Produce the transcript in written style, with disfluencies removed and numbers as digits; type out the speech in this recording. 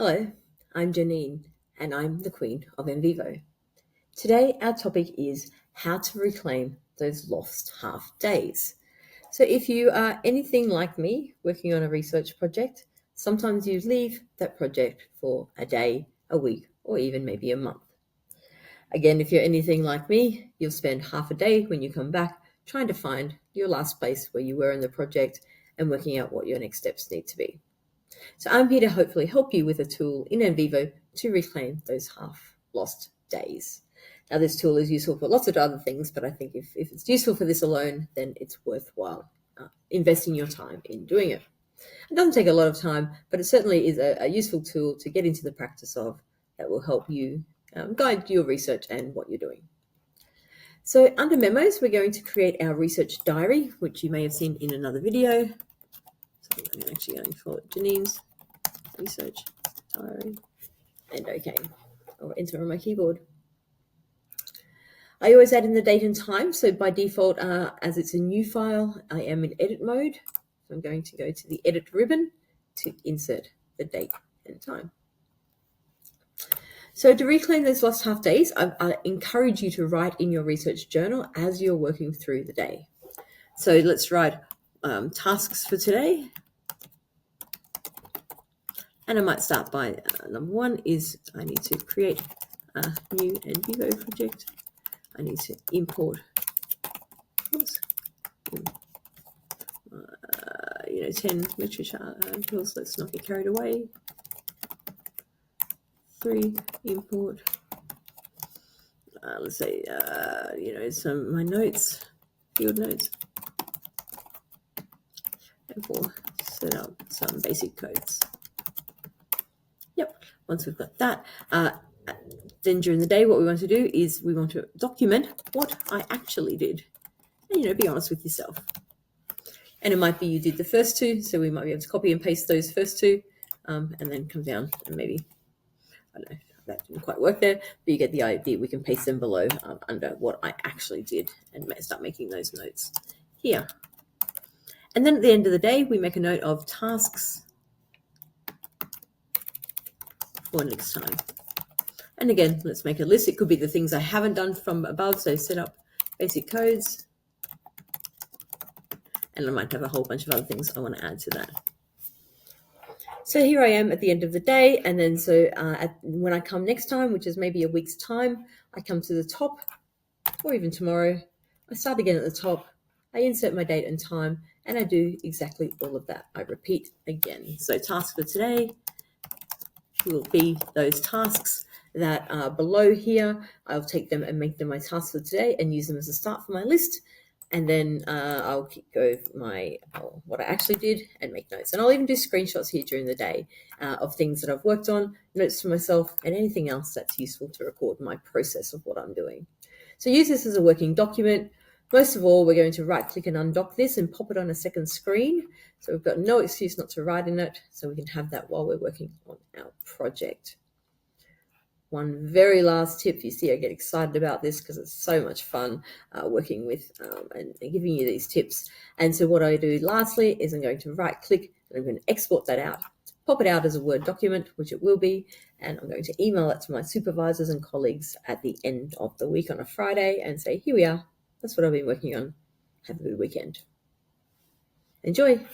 Hello, I'm Jenine, and I'm the Queen of NVivo. Today, our topic is how to reclaim those lost half days. So if you are anything like me, working on a research project, sometimes you leave that project for a day, a week, or even maybe a month. Again, if you're anything like me, you'll spend half a day when you come back trying to find your last place where you were in the project and working out what your next steps need to be. So I'm here to hopefully help you with a tool in NVivo to reclaim those half lost days. Now, this tool is useful for lots of other things, but I think if it's useful for this alone, then it's worthwhile investing your time in doing it. It doesn't take a lot of time, but it certainly is a useful tool to get into the practice of that will help you guide your research and what you're doing. So under memos, we're going to create our research diary, which you may have seen in another video. So I'm actually going to call it Janine's research diary, and OK, I'll enter on my keyboard. I always add in the date and time, so by default, as it's a new file, I am in edit mode. So I'm going to go to the edit ribbon to insert the date and time. So to reclaim those lost half days, I encourage you to write in your research journal as you're working through the day. So let's write tasks for today. And I might start by number one is I need to create a new NVivo project. I need to import 10 literature articles. Let's not get carried away. 3, import, let's say, some my notes, field notes. And 4, set up some basic codes. Yep, once we've got that, then during the day, what we want to do is we want to document what I actually did. And, be honest with yourself. And it might be you did the first 2, so we might be able to copy and paste those first 2, and then come down and maybe, I don't know, that didn't quite work there, but you get the idea. We can paste them below under what I actually did and start making those notes here. And then at the end of the day, we make a note of tasks for next time. And again, let's make a list. It could be the things I haven't done from above, so set up basic codes. And I might have a whole bunch of other things I want to add to that. So here I am at the end of the day, and then when I come next time, which is maybe a week's time, I come to the top, or even tomorrow, I start again at the top, I insert my date and time, and I do exactly all of that. I repeat again. So task for today will be those tasks that are below here. I'll take them and make them my tasks for today and use them as a start for my list. And then I'll go what I actually did and make notes. And I'll even do screenshots here during the day of things that I've worked on, notes for myself, and anything else that's useful to record my process of what I'm doing. So use this as a working document. Most of all, we're going to right-click and undock this and pop it on a second screen. So we've got no excuse not to write in it, so we can have that while we're working on our project. One very last tip. You see, I get excited about this because it's so much fun working with and giving you these tips. And so what I do lastly is I'm going to right click and I'm going to export that out, pop it out as a Word document, which it will be, and I'm going to email that to my supervisors and colleagues at the end of the week on a Friday and say, here we are. That's what I've been working on. Have a good weekend. Enjoy.